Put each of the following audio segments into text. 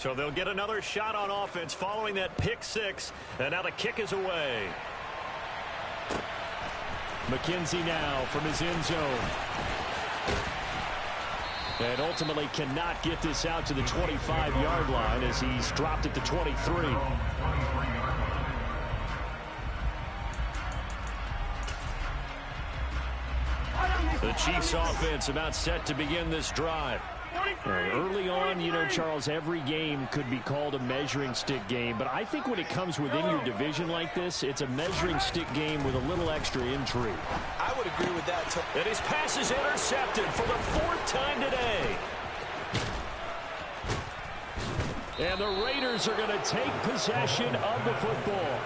So they'll get another shot on offense following that pick six. And now the kick is away. McKenzie now from his end zone. And ultimately cannot get this out to the 25-yard line as he's dropped at the 23. The Chiefs offense about set to begin this drive. Early on, you know, Charles, every game could be called a measuring stick game. But I think when it comes within your division like this, it's a measuring stick game with a little extra intrigue. I would agree with that. And his pass is intercepted for the fourth time today. And the Raiders are going to take possession of the football.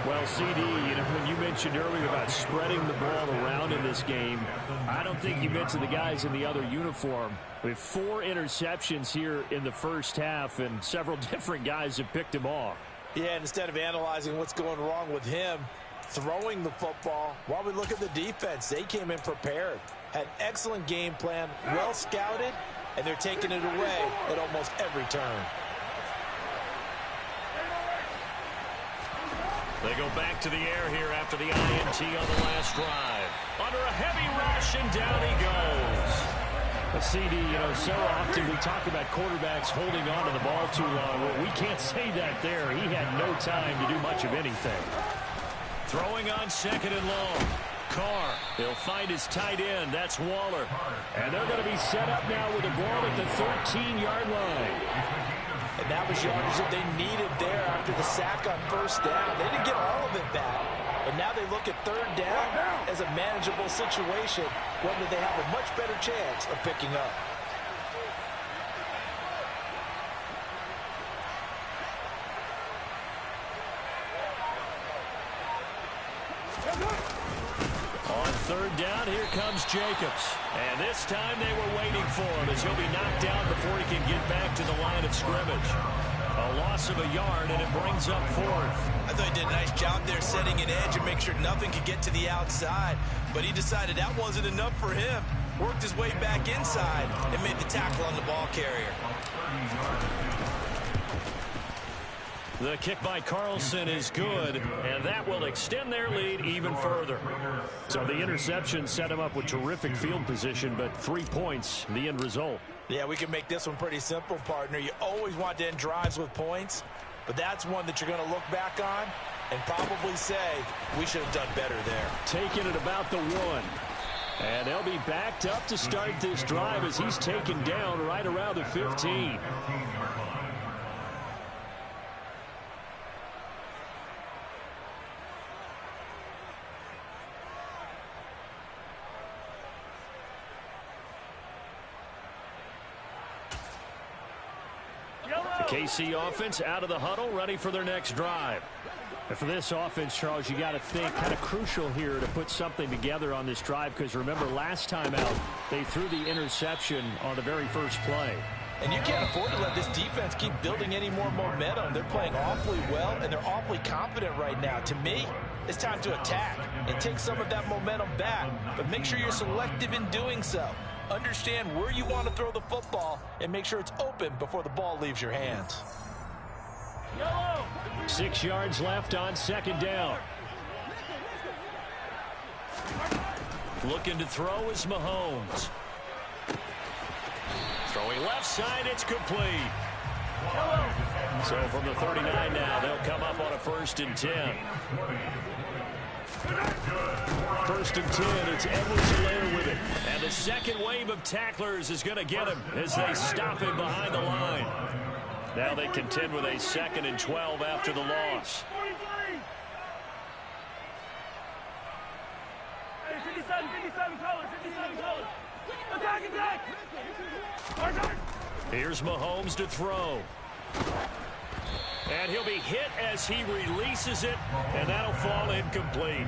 Well, CD, you know, when you mentioned earlier about spreading the ball around in this game, I don't think you mentioned the guys in the other uniform. We have 4 interceptions here in the first half, and several different guys have picked him off. Yeah, and instead of analyzing what's going wrong with him, throwing the football, while we look at the defense, they came in prepared. Had an excellent game plan, well scouted, and they're taking it away at almost every turn. They go back to the air here after the INT on the last drive. Under a heavy rush, and down he goes. A CD, you know, so often we talk about quarterbacks holding on to the ball too long. Well, we can't say that there. He had no time to do much of anything. Throwing on second and long. Carr, he'll find his tight end. That's Waller. And they're going to be set up now with the ball at the 13-yard line. And that was yardage that they needed there after the sack on first down. They didn't get all of it back. But now they look at third down as a manageable situation, one that they have a much better chance of picking up. On third down, here comes Jacobs. And this time they were waiting for him as he'll be knocked down before he can get back to the line of scrimmage. A loss of a yard, and it brings up fourth. I thought he did a nice job there setting an edge and make sure nothing could get to the outside. But he decided that wasn't enough for him. Worked his way back inside and made the tackle on the ball carrier. The kick by Carlson is good, and that will extend their lead even further. So the interception set him up with terrific field position, but 3 points, the end result. Yeah, we can make this one pretty simple, partner. You always want to end drives with points, but that's one that you're going to look back on and probably say, we should have done better there. Taking it about the 1. And they'll be backed up to start this drive as he's taken down right around the 15. KC offense out of the huddle, ready for their next drive. And for this offense, Charles, you got to think kind of crucial here to put something together on this drive, because remember last time out they threw the interception on the very first play. And you can't afford to let this defense keep building any more momentum. They're playing awfully well, and they're awfully confident right now. To me, it's time to attack and take some of that momentum back, but make sure you're selective in doing so. Understand where you want to throw the football and make sure it's open before the ball leaves your hands. 6 yards left on second down. Looking to throw is Mahomes. Throwing left side, it's complete. So from the 39 now, they'll come up on a 1st and 10. 1st and 10, it's Edwards-Helaire with it. And the second wave of tacklers is going to get him as they stop him behind the line. Now they contend with a 2nd and 12 after the loss. Here's Mahomes to throw. And he'll be hit as he releases it, and that'll fall incomplete.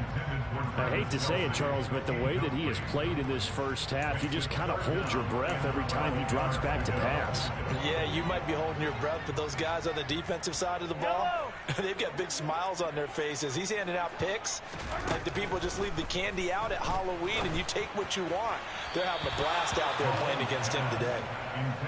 I hate to say it, Charles, but the way that he has played in this first half, you just kind of hold your breath every time he drops back to pass. Yeah, you might be holding your breath, but those guys on the defensive side of the ball, they've got big smiles on their faces. He's handing out picks like the people just leave the candy out at Halloween and you take what you want. They're having a blast out there playing against him today.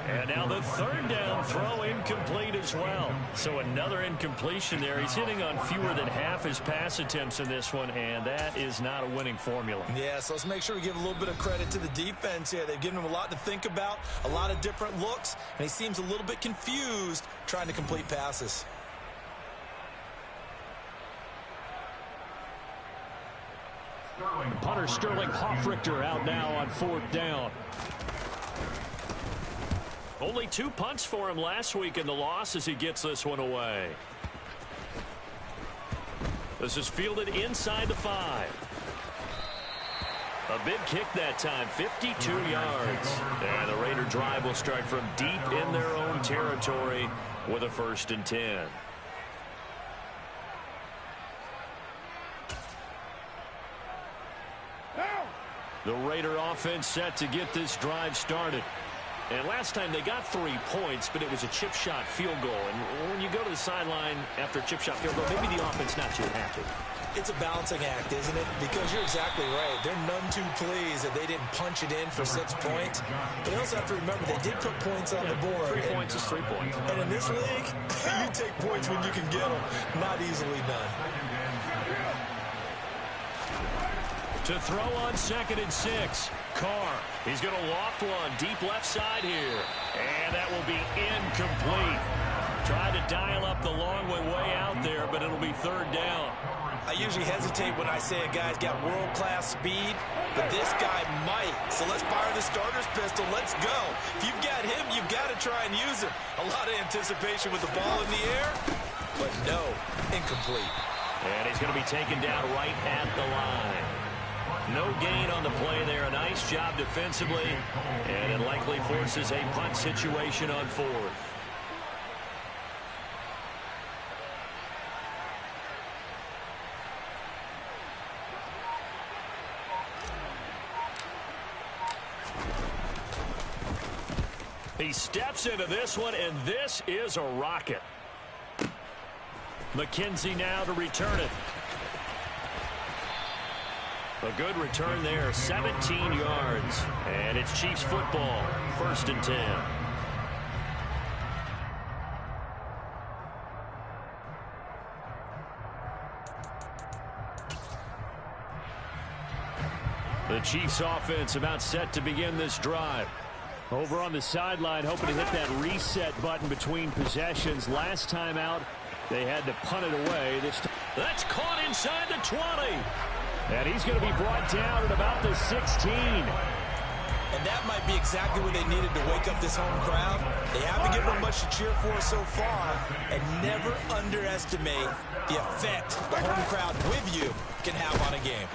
And now the third down throw incomplete as well. So another incompletion there. He's hitting on fewer than half his pass attempts in this one, and that is not a winning formula. Yeah, so let's make sure we give a little bit of credit to the defense here. They've given him a lot to think about, a lot of different looks, and he seems a little bit confused trying to complete passes. Punter Sterling Hoffrichter out now on fourth down. Only 2 punts for him last week in the loss as he gets this one away. This is fielded inside the 5. A big kick that time, 52 yards. And the Raider drive will start from deep in their own territory with a 1st and 10. The Raider offense set to get this drive started. And last time they got 3 points, but it was a chip shot field goal. And when you go to the sideline after a chip shot field goal, maybe the offense not too happy. It's a balancing act, isn't it? Because you're exactly right. They're none too pleased that they didn't punch it in for 6 points. But you also have to remember they did put points on the board. 3 points is 3 points. And in this league, you take points when you can get them. Not easily done. To throw on 2nd and 6. Carr. He's going to loft one deep left side here. And that will be incomplete. Tried to dial up the long way out there, but it'll be 3rd down. I usually hesitate when I say a guy's got world-class speed, but this guy might. So let's fire the starter's pistol. Let's go. If you've got him, you've got to try and use him. A lot of anticipation with the ball in the air, but no, incomplete. And he's going to be taken down right at the line. No gain on the play there. A nice job defensively, and it likely forces a punt situation on 4th. He steps into this one, and this is a rocket. McKenzie now to return it. A good return there, 17 yards. And it's Chiefs football, 1st and 10. The Chiefs offense about set to begin this drive. Over on the sideline, hoping to hit that reset button between possessions. Last time out, they had to punt it away. That's caught inside the 20. And he's going to be brought down at about the 16. And that might be exactly what they needed to wake up this home crowd. They haven't given them much to cheer for so far. And never underestimate the effect the home crowd with you can have on a game.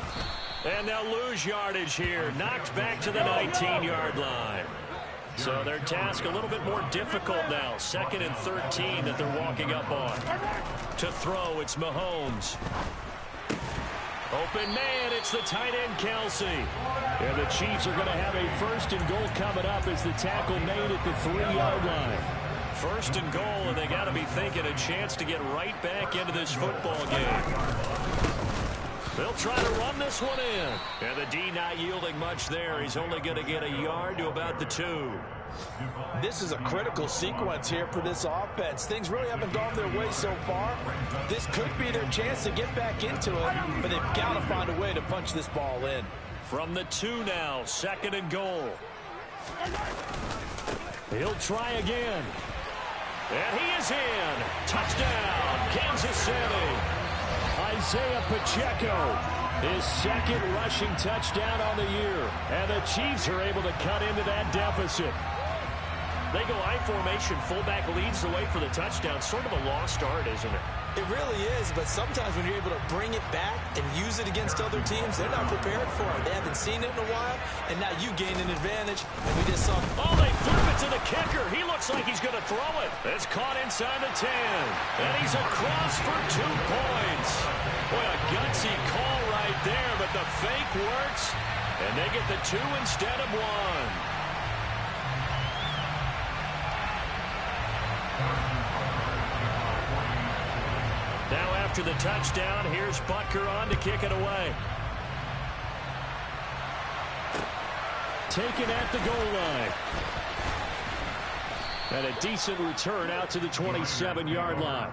And they'll lose yardage here. Knocked back to the 19-yard line. So their task a little bit more difficult now. 2nd and 13 that they're walking up on. To throw, it's Mahomes. Open man, it's the tight end, Kelsey. And the Chiefs are going to have a 1st and goal coming up as the tackle made at the 3-yard line. 1st and goal, and they got to be thinking a chance to get right back into this football game. They'll try to run this one in. And the D not yielding much there. He's only going to get a yard to about the 2. This is a critical sequence here for this offense. Things really haven't gone their way so far. This could be their chance to get back into it, but they've got to find a way to punch this ball in. From the 2 now, 2nd and goal. He'll try again. And he is in. Touchdown, Kansas City. Isaiah Pacheco, his 2nd rushing touchdown on the year. And the Chiefs are able to cut into that deficit. They go I formation, fullback leads the way for the touchdown. Sort of a lost art, isn't it? It really is, but sometimes when you're able to bring it back and use it against other teams, they're not prepared for it. They haven't seen it in a while, and now you gain an advantage, and we just saw... Oh, they flip it to the kicker. He looks looks like he's going to throw it. It's caught inside the 10. And he's across for 2 points. Boy, a gutsy call right there, but the fake works. And they get the 2 instead of 1. Now after the touchdown, here's Butker on to kick it away. Taken at the goal line. And a decent return out to the 27-yard line.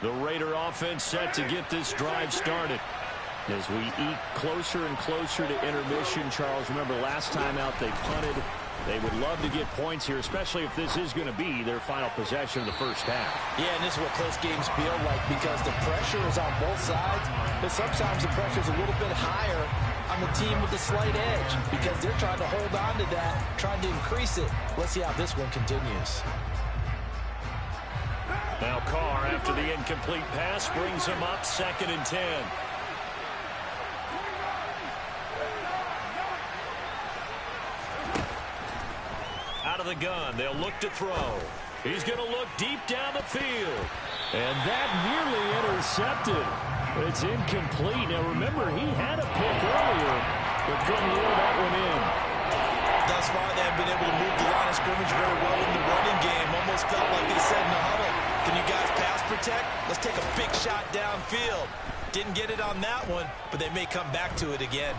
The Raider offense set to get this drive started. As we eke closer and closer to intermission, Charles, remember last time out they punted. They would love to get points here, especially if this is going to be their final possession of the first half. Yeah, and this is what close games feel like because the pressure is on both sides, but sometimes the pressure is a little bit higher on the team with the slight edge because they're trying to hold on to that, trying to increase it. Let's see how this one continues. Now Carr, after the incomplete pass, brings him up 2nd and 10. Out of the gun, they'll look to throw. He's going to look deep down the field. And that nearly intercepted. It's incomplete. Now remember, he had a pick earlier, but couldn't reel that one in. Thus far, they have been able to move the line of scrimmage very well in the running game. Almost felt like they said in the huddle, can you guys pass protect? Let's take a big shot downfield. Didn't get it on that one, but they may come back to it again.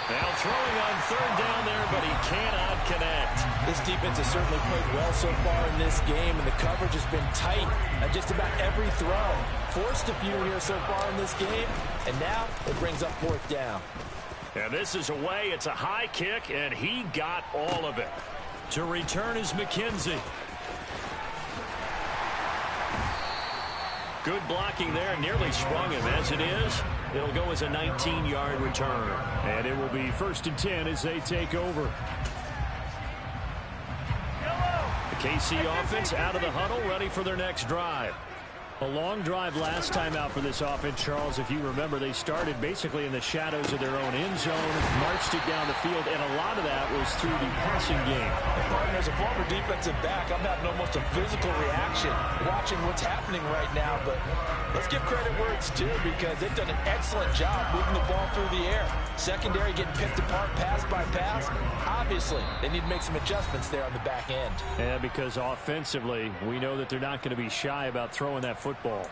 Now throwing on 3rd down there, but he cannot connect. This defense has certainly played well so far in this game, and the coverage has been tight on just about every throw. Forced a few here so far in this game, and now it brings up 4th down. And this is away. It's a high kick, and he got all of it. To return is McKenzie. Good blocking there. Nearly sprung him. As it is, it'll go as a 19-yard return. And it will be 1st and 10 as they take over. The KC offense out of the huddle, ready for their next drive. A long drive last time out for this offense, Charles. If you remember, they started basically in the shadows of their own end zone, marched it down the field, and a lot of that was through the passing game. As a former defensive back, I'm having almost a physical reaction watching what's happening right now. But let's give credit where it's due because they've done an excellent job moving the ball through the air. Secondary getting picked apart pass by pass. Obviously, they need to make some adjustments there on the back end. Yeah, because offensively, we know that they're not going to be shy about throwing that football.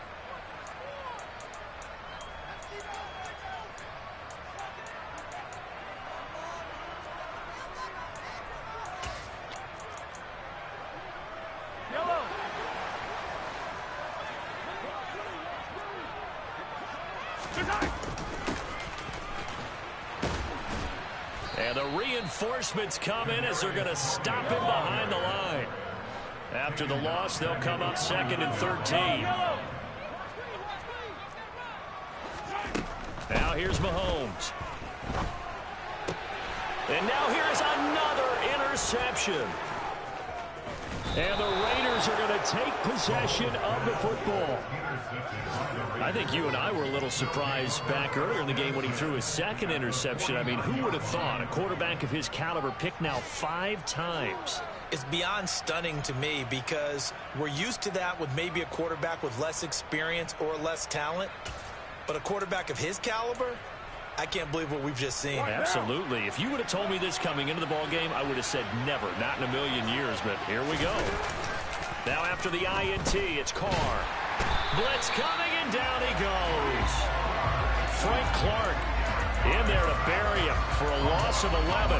And the reinforcements come in as they're going to stop him behind the line. After the loss, they'll come up 2nd and 13. Now here's Mahomes. And now here's another interception. And the Raiders are going to take possession of the football. I think you and I were a little surprised back earlier in the game when he threw his 2nd interception. I mean, who would have thought a quarterback of his caliber picked now 5 times? It's beyond stunning to me because we're used to that with maybe a quarterback with less experience or less talent. But a quarterback of his caliber, I can't believe what we've just seen. Absolutely. If you would have told me this coming into the ballgame, I would have said never, not in a million years, but here we go. Now after the INT, it's Carr. Blitz coming, and down he goes. Frank Clark in there to bury him for a loss of 11.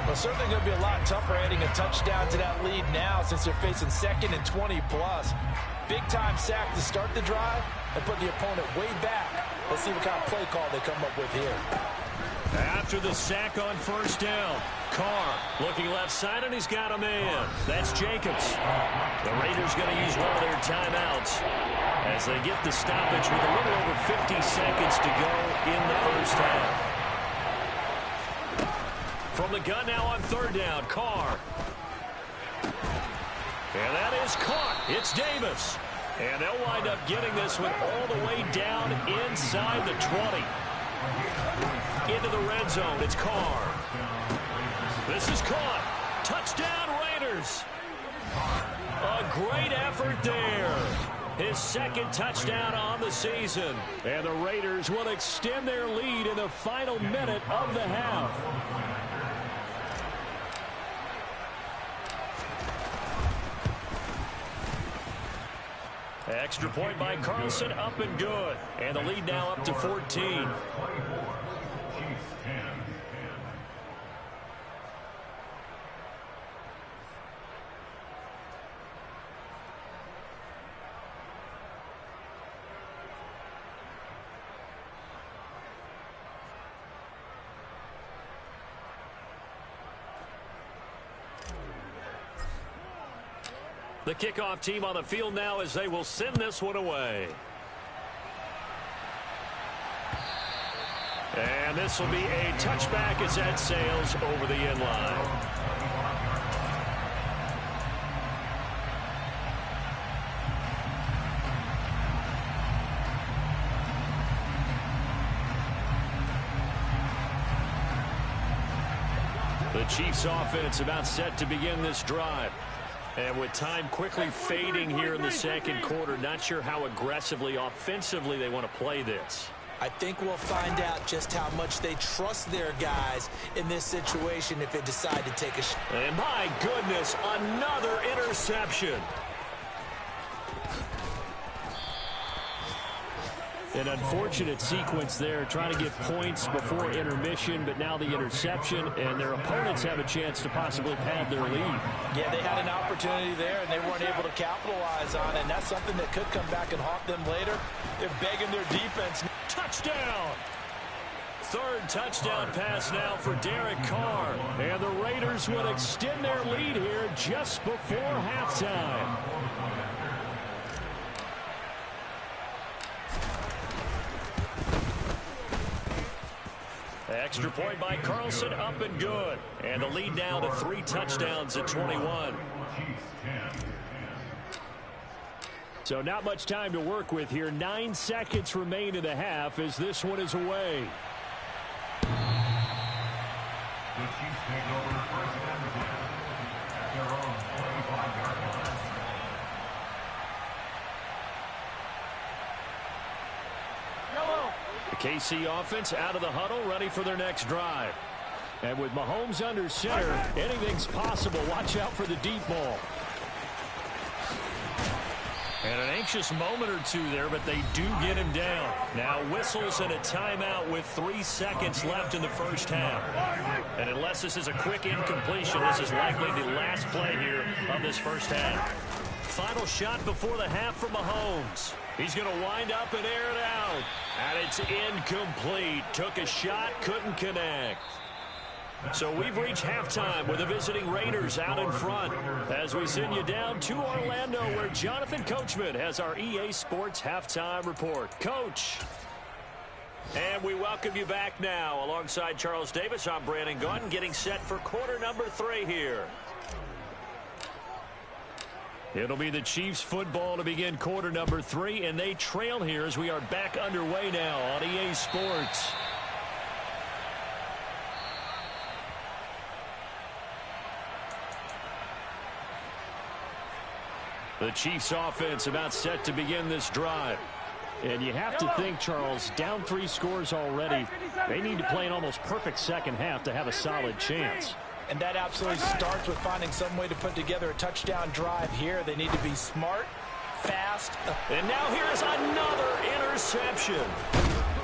Well, certainly going to be a lot tougher adding a touchdown to that lead now since they're facing 2nd and 20+. Big-time sack to start the drive and put the opponent way back. Let's see what kind of play call they come up with here. After the sack on 1st down, Carr looking left side, and he's got a man. That's Jacobs. The Raiders going to use one of their timeouts as they get the stoppage with a little over 50 seconds to go in the first half. From the gun now on third down, Carr. And that is caught. It's Davis. And they'll wind up getting this one all the way down inside the 20. Into the red zone, it's Carr. This is caught. Touchdown, Raiders. A great effort there. His second touchdown on the season. And the Raiders will extend their lead in the final minute of the half. Extra point by Carlson, up and good. And the lead now up to 14. The kickoff team on the field now as they will send this one away. And this will be a touchback as that sails over the end line. The Chiefs offense about set to begin this drive. And with time quickly fading here in the second quarter, not sure how aggressively, offensively they want to play this. I think we'll find out just how much they trust their guys in this situation if they decide to take a shot. And my goodness, another interception. An unfortunate sequence there, trying to get points before intermission, but now the interception, and their opponents have a chance to possibly pad their lead. Yeah, they had an opportunity there, and they weren't able to capitalize on it, and that's something that could come back and haunt them later. They're begging their defense. Touchdown! Third touchdown pass now for Derek Carr, and the Raiders would extend their lead here just before halftime. Extra point by Carlson, up and good. And the lead now to 3 touchdowns at 21. So not much time to work with here. 9 seconds remain in the half as this one is away. The Chiefs take over first and 10 at their own 25-yard line. The KC offense out of the huddle, ready for their next drive. And with Mahomes under center, anything's possible. Watch out for the deep ball. And an anxious moment or two there, but they do get him down. Now whistles and a timeout with 3 seconds left in the first half. And unless this is a quick incompletion, this is likely the last play here of this first half. Final shot before the half from Mahomes. He's going to wind up and air it out. And it's incomplete. Took a shot, couldn't connect. So we've reached halftime with the visiting Raiders out in front as we send you down to Orlando where Jonathan Coachman has our EA Sports Halftime Report. Coach. And we welcome you back now. Alongside Charles Davis, I'm Brandon Gaudin getting set for quarter number 3 here. It'll be the Chiefs football to begin quarter number 3, and they trail here as we are back underway now on EA Sports. The Chiefs offense about set to begin this drive. And you have to think, Charles, down 3 scores already. They need to play an almost perfect second half to have a solid chance. And that absolutely starts with finding some way to put together a touchdown drive here. They need to be smart, fast. And now here is another interception.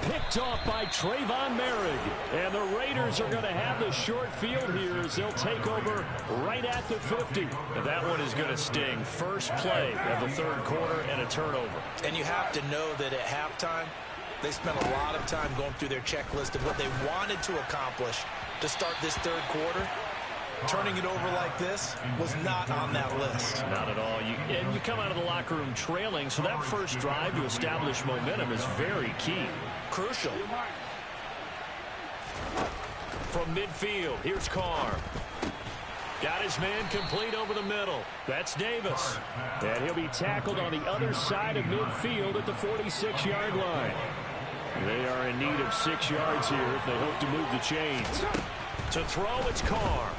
Picked off by Trayvon Merrick. And the Raiders are going to have the short field here as they'll take over right at the 50. And that one is going to sting. First play of the third quarter and a turnover. And you have to know that at halftime, they spent a lot of time going through their checklist of what they wanted to accomplish to start this third quarter. Turning it over like this was not on that list. Not at all. And you come out of the locker room trailing, so that first drive to establish momentum is very key. Crucial. From midfield, here's Carr. Got his man complete over the middle. That's Davis. And he'll be tackled on the other side of midfield at the 46-yard line. They are in need of 6 yards here if they hope to move the chains. To throw, it's Carr.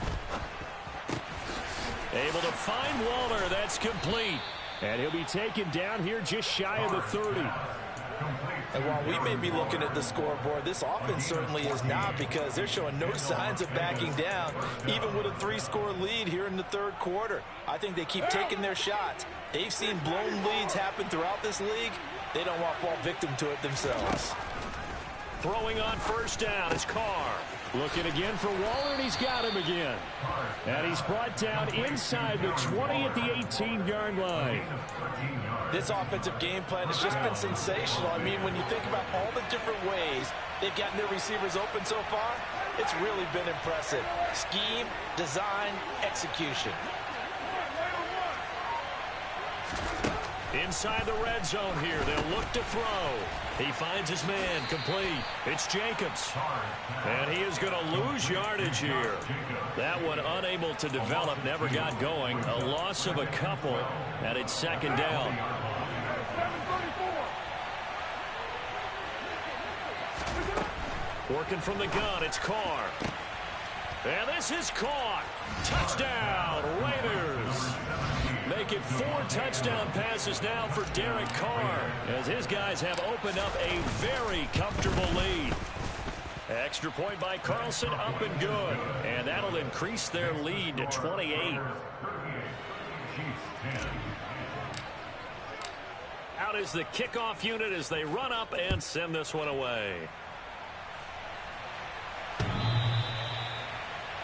Able to find Waller. That's complete. And he'll be taken down here just shy of the 30. And while we may be looking at the scoreboard, this offense certainly is not, because they're showing no signs of backing down, even with a 3-score lead here in the third quarter. I think they keep taking their shots. They've seen blown leads happen throughout this league. They don't want to fall victim to it themselves. Throwing on first down is Carr. Looking again for Waller, and he's got him again. And he's brought down inside the 20 at the 18-yard line. This offensive game plan has just been sensational. I mean, when you think about all the different ways they've gotten their receivers open so far, it's really been impressive. Scheme, design, execution. Inside the red zone here, they'll look to throw. He finds his man complete. It's Jacobs. And he is going to lose yardage here. That one unable to develop, never got going. A loss of a couple, and it's second down. Working from the gun, it's Carr. And this is caught. Touchdown, Raiders. Make it 4 touchdown passes now for Derek Carr, as his guys have opened up a very comfortable lead. Extra point by Carlson, up and good. And that'll increase their lead to 28. Out is the kickoff unit as they run up and send this one away.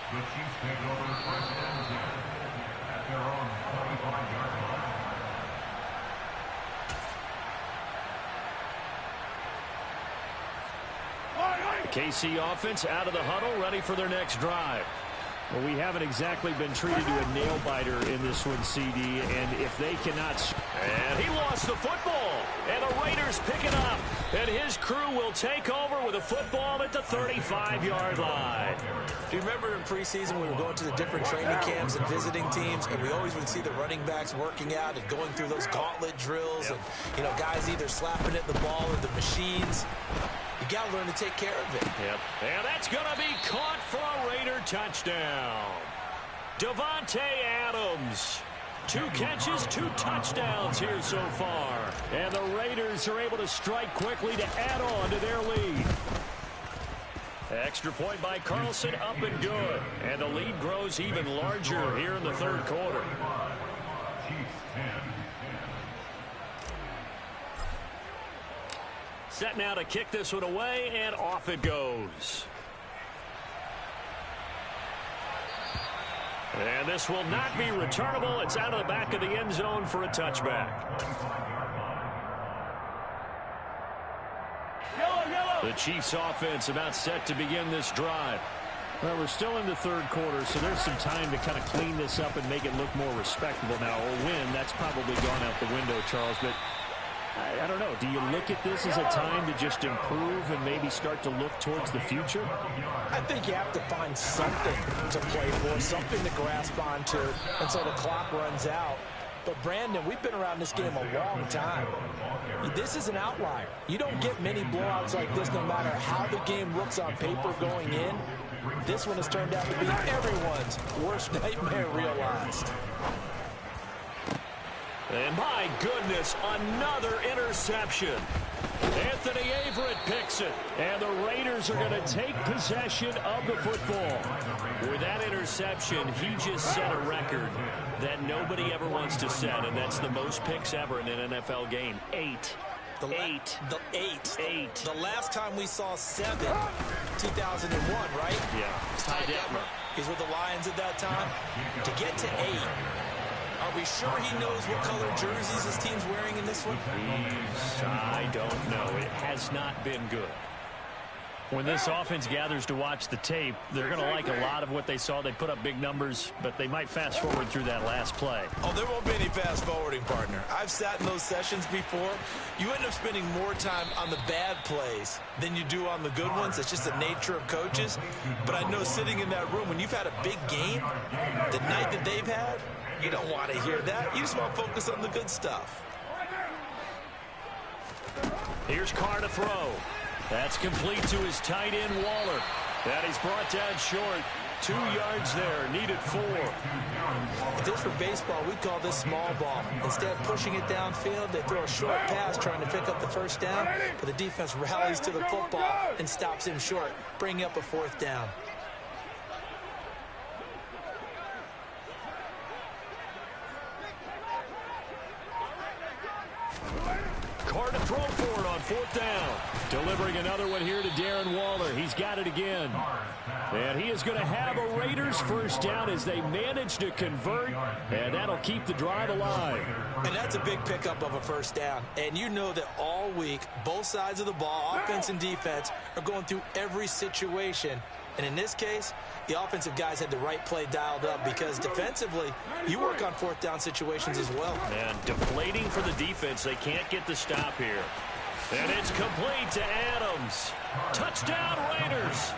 The Chiefs take over first and 10 at their own 25-yard line. The KC offense out of the huddle, ready for their next drive. Well, we haven't exactly been treated to a nail-biter in this one, CD, and if they cannot... And he lost the football, and the Raiders pick it up, and his crew will take over with a football at the 35-yard line. Do you remember in preseason we were going to the different training camps and visiting teams, and we always would see the running backs working out and going through those gauntlet drills, and, you know, guys either slapping at the ball or the machines. You got to learn to take care of it. Yep. And that's going to be caught for a Raider touchdown. Davante Adams. 2 catches, 2 touchdowns here so far. And the Raiders are able to strike quickly to add on to their lead. Extra point by Carlson, up and good. And the lead grows even larger here in the third quarter. Set now to kick this one away, and off it goes. And this will not be returnable. It's out of the back of the end zone for a touchback. The Chiefs offense about set to begin this drive. Well, we're still in the third quarter, so there's some time to kind of clean this up and make it look more respectable. Now, a win, that's probably gone out the window, Charles, but I don't know. Do you look at this as a time to just improve and maybe start to look towards the future? I think you have to find something to play for, something to grasp onto until the clock runs out. But, Brandon, we've been around this game a long time. This is an outlier. You don't get many blowouts like this no matter how the game looks on paper going in. This one has turned out to be everyone's worst nightmare realized. And my goodness, another interception. Anthony Averett picks it. And the Raiders are going to take possession of the football. With that interception, he just set a record that nobody ever wants to set, and that's the most picks ever in an NFL game. 8. The last time we saw 7, 2001, right? Yeah. Ty Detmer. He's with the Lions at that time. To get to 8. Are we sure he knows what color jerseys his team's wearing in this one? I don't know. It has not been good. When this offense gathers to watch the tape, they're going to like a lot of what they saw. They put up big numbers, but they might fast forward through that last play. Oh, there won't be any fast forwarding, partner. I've sat in those sessions before. You end up spending more time on the bad plays than you do on the good ones. It's just the nature of coaches. But I know sitting in that room, when you've had a big game, the night that they've had, you don't want to hear that. You just want to focus on the good stuff. Here's Carr to throw. That's complete to his tight end, Waller. That he's brought down short. 2 yards there, needed 4. If this were baseball, we'd call this small ball. Instead of pushing it downfield, they throw a short pass trying to pick up the first down, but the defense rallies to the football and stops him short, bringing up a 4th down. Carr to throw for it on 4th down. Delivering another one here to Darren Waller. He's got it again. And he is going to have a Raiders first down as they manage to convert, and that'll keep the drive alive. And that's a big pickup of a first down. And you know that all week, both sides of the ball, offense and defense, are going through every situation. And in this case, the offensive guys had the right play dialed up because defensively, you work on 4th down situations as well. And deflating for the defense. They can't get the stop here. And it's complete to Adams. Touchdown, Raiders.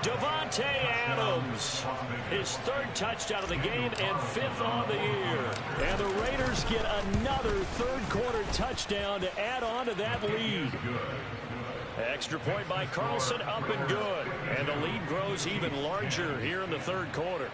Davante Adams. His 3rd touchdown of the game and 5th on the year. And the Raiders get another 3rd quarter touchdown to add on to that lead. Extra point by Carlson, up and good. And the lead grows even larger here in the 3rd quarter.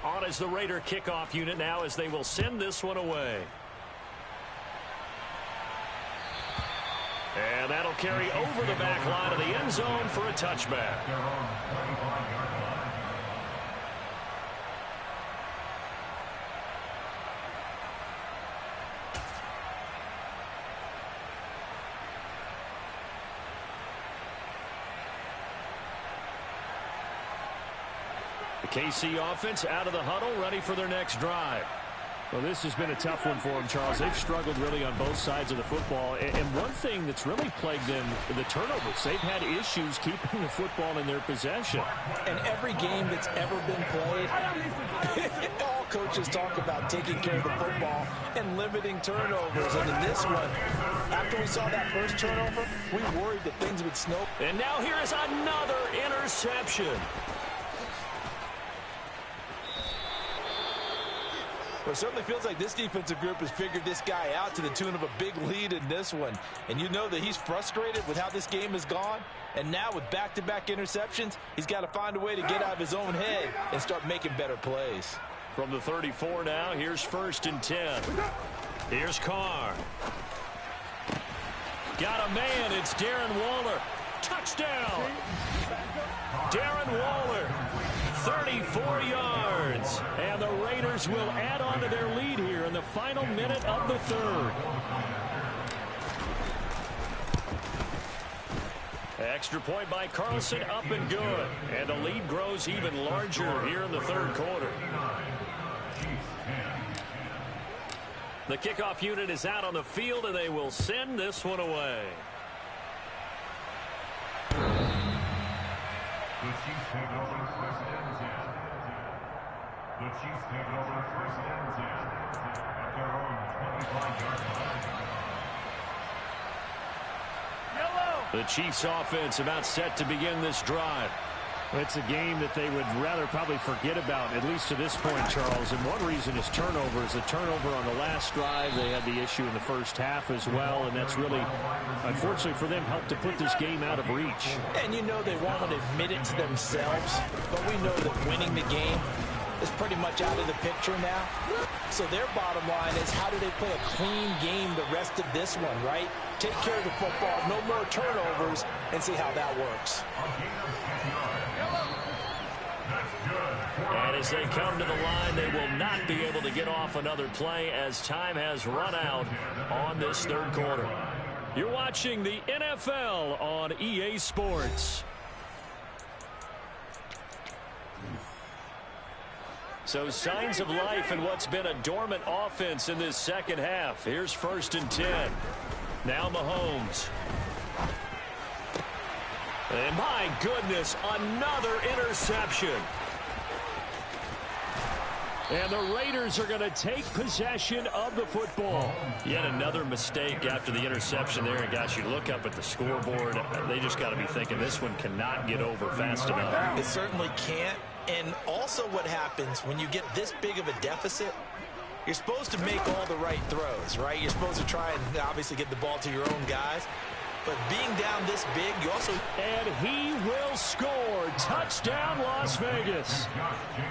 On is the Raider kickoff unit now as they will send this one away. And that'll carry over the back line of the end zone for a touchback. The KC offense out of the huddle, ready for their next drive. Well, this has been a tough one for them, Charles. They've struggled really on both sides of the football. And one thing that's really plagued them, the turnovers. They've had issues keeping the football in their possession. And every game that's ever been played, all coaches talk about taking care of the football and limiting turnovers. And in this one, after we saw that first turnover, we worried that things would snow. And now here is another interception. Well, it certainly feels like this defensive group has figured this guy out to the tune of a big lead in this one. And you know that he's frustrated with how this game has gone. And now with back-to-back interceptions, he's got to find a way to get out of his own head and start making better plays. From the 34 now, here's 1st and 10. Here's Carr. Got a man, it's Darren Waller. Touchdown! Darren Waller, 34 yards. And the Raiders will add on to their lead here in the final minute of the 3rd. Extra point by Carlson, up and good. And the lead grows even larger here in the 3rd quarter. The kickoff unit is out on the field, and they will send this one away. The Chiefs take over 1st and 10. The Chiefs take over 1st and 10 at their own 25-yard line. The Chiefs offense about set to begin this drive. It's a game that they would rather probably forget about, at least to this point, Charles. And one reason is turnovers. The turnover on the last drive, they had the issue in the first half as well, and that's really, unfortunately for them, helped to put this game out of reach. And you know they won't admit it to themselves, but we know that winning the game is pretty much out of the picture now. So their bottom line is, how do they play a clean game the rest of this one, right? Take care of the football, no more turnovers, and see how that works. And as they come to the line, they will not be able to get off another play as time has run out on this third quarter. You're watching the NFL on EA Sports. So signs of life in what's been a dormant offense in this second half. Here's 1st and 10. Now Mahomes. And my goodness, another interception. And the Raiders are going to take possession of the football. Yet another mistake after the interception there. And guys, you look up at the scoreboard, they just got to be thinking this one cannot get over fast enough. It certainly can't. And also what happens when you get this big of a deficit, you're supposed to make all the right throws, right? You're supposed to try and obviously get the ball to your own guys. But being down this big, you also... And he will score. Touchdown, Las Vegas.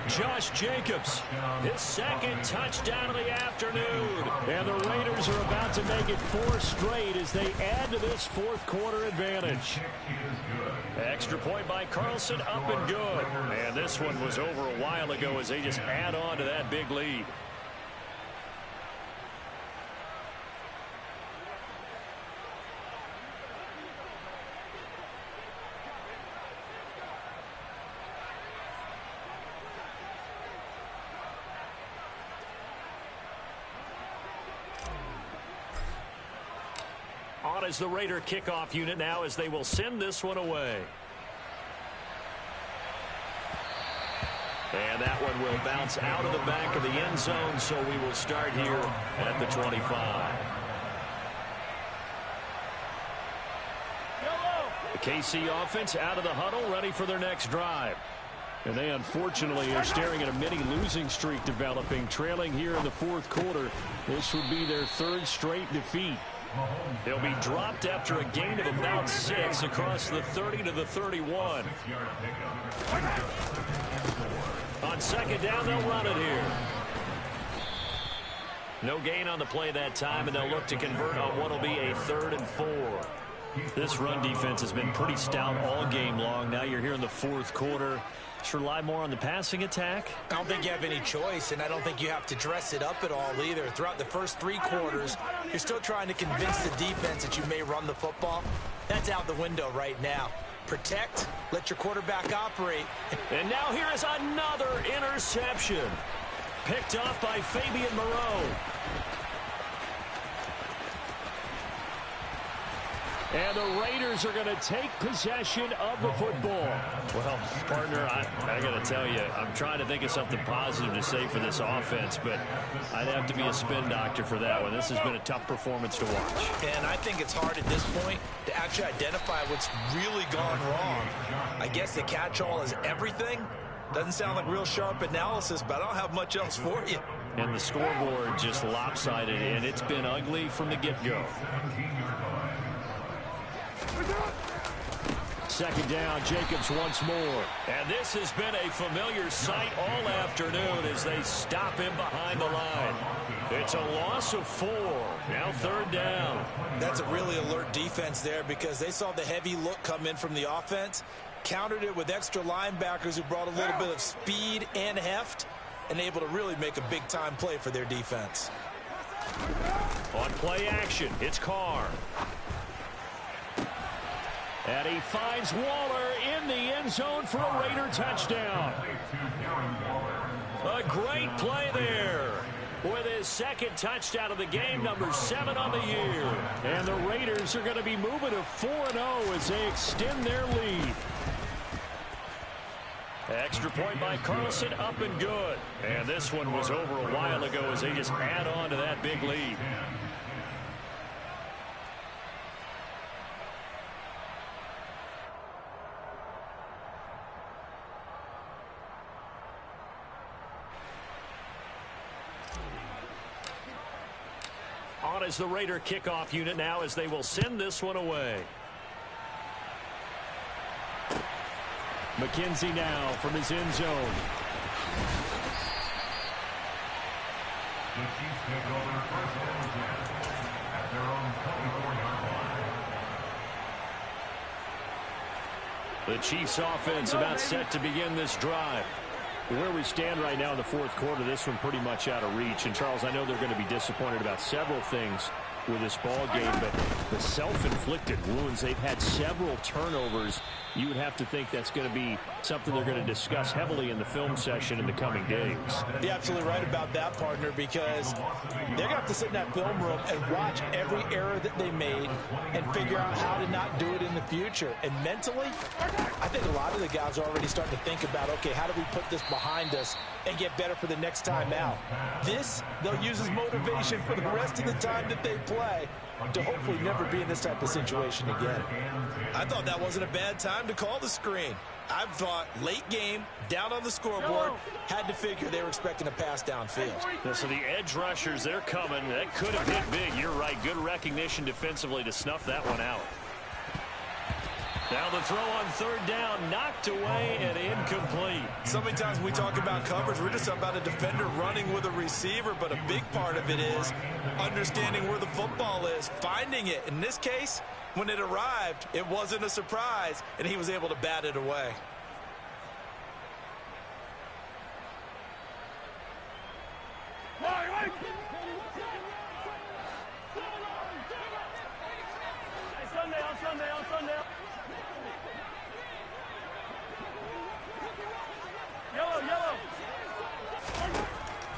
Josh Jacobs, his second touchdown of the afternoon. And the Raiders are about to make it 4 straight as they add to this fourth quarter advantage. Extra point by Carlson, up and good. And this one was over a while ago as they just add on to that big lead. On as the Raider kickoff unit now as they will send this one away. And that one will bounce out of the back of the end zone, so we will start here at the 25. The KC offense out of the huddle, ready for their next drive. And they unfortunately are staring at a mini losing streak developing, trailing here in the fourth quarter. This would be their 3rd straight defeat. They'll be dropped after a gain of about 6 across the 30 to the 31. On 2nd down, they'll run it here. No gain on the play that time, and they'll look to convert on what will be a 3rd and 4. This run defense has been pretty stout all game long. Now you're here in the fourth quarter. Should rely more on the passing attack? I don't think you have any choice, and I don't think you have to dress it up at all either. Throughout the first 3 quarters, you're still trying to convince the defense that you may run the football. That's out the window right now. Protect, let your quarterback operate. And now here is another interception. Picked off by Fabian Moreau. And the Raiders are going to take possession of the football. Well, partner, I got to tell you, I'm trying to think of something positive to say for this offense, but I'd have to be a spin doctor for that one. This has been a tough performance to watch. And I think it's hard at this point to actually identify what's really gone wrong. I guess the catch-all is everything. Doesn't sound like real sharp analysis, but I don't have much else for you. And the scoreboard just lopsided, and it's been ugly from the get-go. 2nd down, Jacobs once more. And this has been a familiar sight all afternoon as they stop him behind the line. It's a loss of 4. Now 3rd down. That's a really alert defense there because they saw the heavy look come in from the offense, countered it with extra linebackers who brought a little bit of speed and heft, and able to really make a big-time play for their defense. On play action, it's Carr. And he finds Waller in the end zone for a Raider touchdown. A great play there with his 2nd touchdown of the game, number 7 on the year. And the Raiders are going to be moving to 4-0 as they extend their lead. Extra point by Carlson, up and good. And this one was over a while ago as they just add on to that big lead. On as the Raider kickoff unit now as they will send this one away. McKenzie now from his end zone. The Chiefs take over 1st and 10 at their own 24-yard The Chiefs offense about set to begin this drive. Where we stand right now in the fourth quarter, this one pretty much out of reach. And, Charles, I know they're going to be disappointed about several things with this ball game, but the self-inflicted wounds, they've had several turnovers. You would have to think that's going to be something they're going to discuss heavily in the film session in the coming days. You're absolutely right about that, partner, because they're going to have to sit in that film room and watch every error that they made and figure out how to not do it in the future. And mentally, I think a lot of the guys are already starting to think about, okay, how do we put this behind us and get better for the next time out? This, they'll use as motivation for the rest of the time that they play to hopefully never be in this type of situation again. I thought that wasn't a bad time to call the screen. I thought late game, down on the scoreboard, had to figure they were expecting a pass downfield. Yeah, so the edge rushers, they're coming. That could have hit big. You're right. Good recognition defensively to snuff that one out. Now the throw on third down, knocked away and incomplete. So many times when we talk about coverage, we're just about a defender running with a receiver, but a big part of it is understanding where the football is, finding it. In this case, when it arrived, it wasn't a surprise, and he was able to bat it away.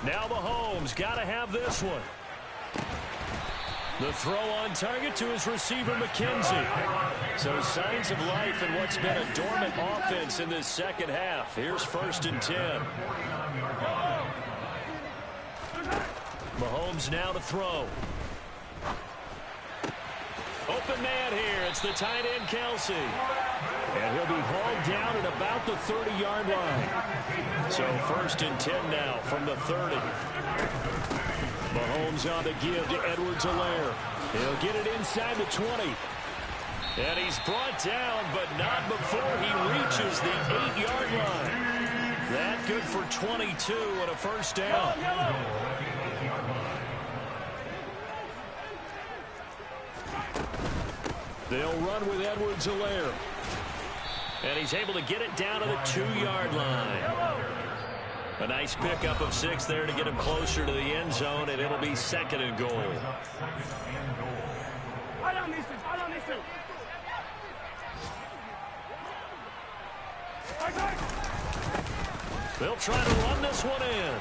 Now Mahomes got to have this one. The throw on target to his receiver, McKenzie. So signs of life in what's been a dormant offense in this second half. Here's 1st and 10. Mahomes now to throw. Open man here. It's the tight end, Kelsey. And he'll be hauled down at about the 30-yard line. So 1st and 10 now from the 30. Mahomes on the give to Edwards-Helaire. He'll get it inside the 20. And he's brought down, but not before he reaches the 8-yard line. That good for 22 and a first down. They'll run with Edwards-Helaire. And he's able to get it down to the 2-yard line. A nice pickup of 6 there to get him closer to the end zone, and it'll be 2nd and goal. They'll try to run this one in.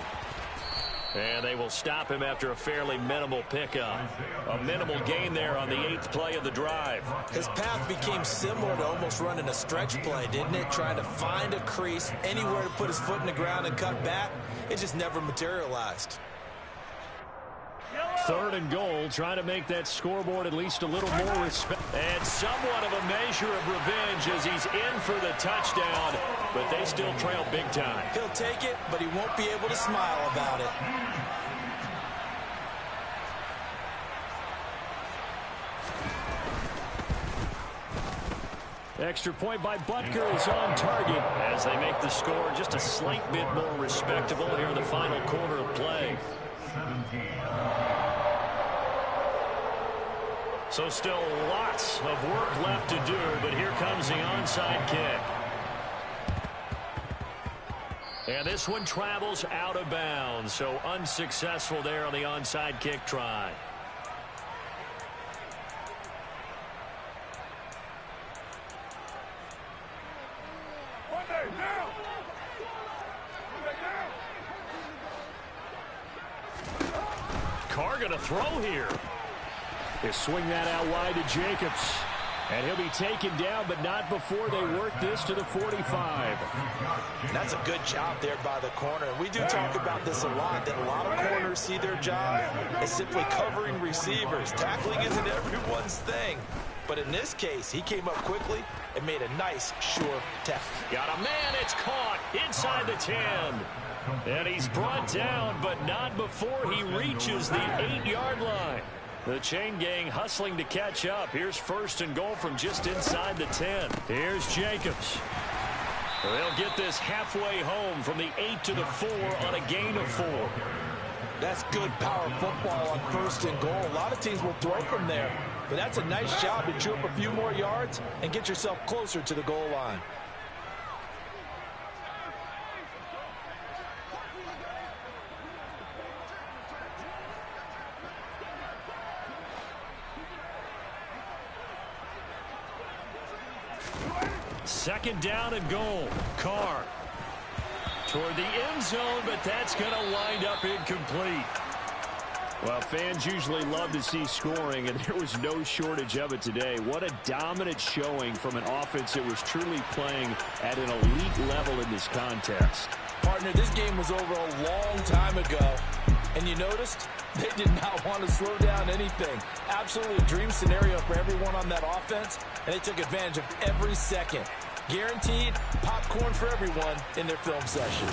And they will stop him after a fairly minimal pickup. A minimal gain there on the 8th play of the drive. His path became similar to almost running a stretch play, didn't it? Trying to find a crease, anywhere to put his foot in the ground and cut back. It just never materialized. 3rd and goal, trying to make that scoreboard at least a little more respect. And somewhat of a measure of revenge as he's in for the touchdown, but they still trail big time. He'll take it, but he won't be able to smile about it. Extra point by Butker is on target as they make the score just a slight bit more respectable here in the final quarter of play. So still lots of work left to do, but here comes the onside kick. And this one travels out of bounds, so unsuccessful there on the onside kick try. Carr going to throw here. They swing that out wide to Jacobs. And he'll be taken down, but not before they work this to the 45. That's a good job there by the corner. We do talk about this a lot, that a lot of corners see their job as simply covering receivers. Tackling isn't everyone's thing. But in this case, he came up quickly and made a nice, sure tackle. Got a man, it's caught inside the 10. And he's brought down, but not before he reaches the 8-yard line. The chain gang hustling to catch up. Here's 1st and goal from just inside the 10. Here's Jacobs. They'll get this halfway home from the 8 to the 4 on a gain of 4. That's good power football on 1st and goal. A lot of teams will throw from there, but that's a nice job to chew up a few more yards and get yourself closer to the goal line. Second down and goal. Carr toward the end zone, but that's going to wind up incomplete. Well, fans usually love to see scoring, and there was no shortage of it today. What a dominant showing from an offense that was truly playing at an elite level in this contest. Partner, this game was over a long time ago, and you noticed they did not want to slow down anything. Absolutely a dream scenario for everyone on that offense, and they took advantage of every second. Guaranteed popcorn for everyone in their film session.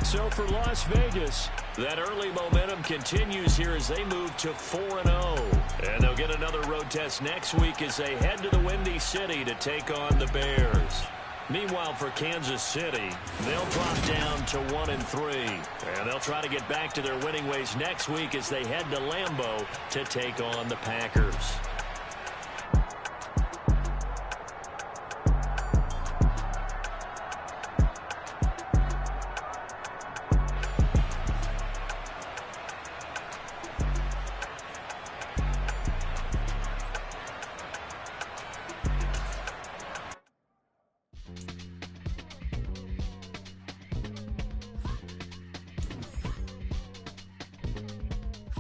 So for Las Vegas, that early momentum continues here as they move to 4-0. And they'll get another road test next week as they head to the Windy City to take on the Bears. Meanwhile, for Kansas City, they'll drop down to 1-3. And they'll try to get back to their winning ways next week as they head to Lambeau to take on the Packers.